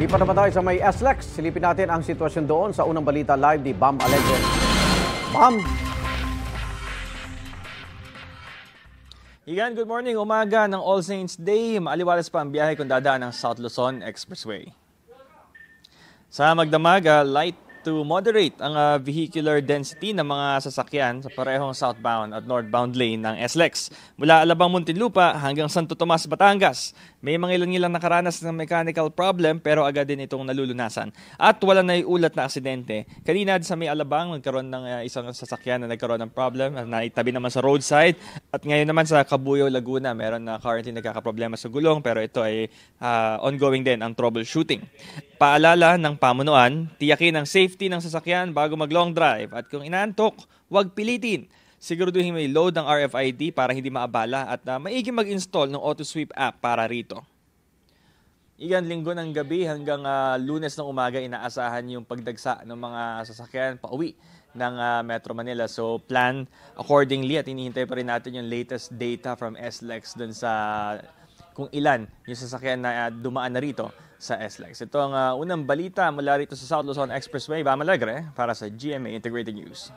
Lipat naman tayo sa may SLEX. Silipin natin ang sitwasyon doon sa unang balita live ni Bam Alegre. Bam! Igan, good morning. Umaga ng All Saints Day. Maaliwalas pa ang biyahe kung dadaan ng South Luzon Expressway. Sa magdamag, light to moderate ang vehicular density ng mga sasakyan sa parehong southbound at northbound lane ng SLEX. Mula Alabang, Muntinlupa hanggang Santo Tomas, Batangas. May mga ilang nakaranas ng mechanical problem pero agad din itong nalulunasan. At wala na iulat na aksidente. Kanina sa may Alabang, nagkaroon ng isang sasakyan na nagkaroon ng problem na itabi naman sa roadside. At ngayon naman sa Cabuyao, Laguna, meron na currently nagkakaproblema sa gulong pero ito ay ongoing din ang troubleshooting. Paalala ng pamunuan, tiyakin ang safety ng sasakyan bago mag-long drive. At kung inaantok, huwag pilitin. Siguraduhin may load ng RFID para hindi maabala at maigi mag-install ng AutoSweep app para rito. Igan, Linggo ng gabi hanggang Lunes ng umaga inaasahan yung pagdagsa ng mga sasakyan pauwi ng Metro Manila. So plan accordingly at hinihintay pa rin natin yung latest data from SLEX dun sa kung ilan yung sasakyan na dumaan na rito sa SLEX. Ito ang unang balita mula rito sa South Luzon Expressway. Bam Alegre para sa GMA Integrated News.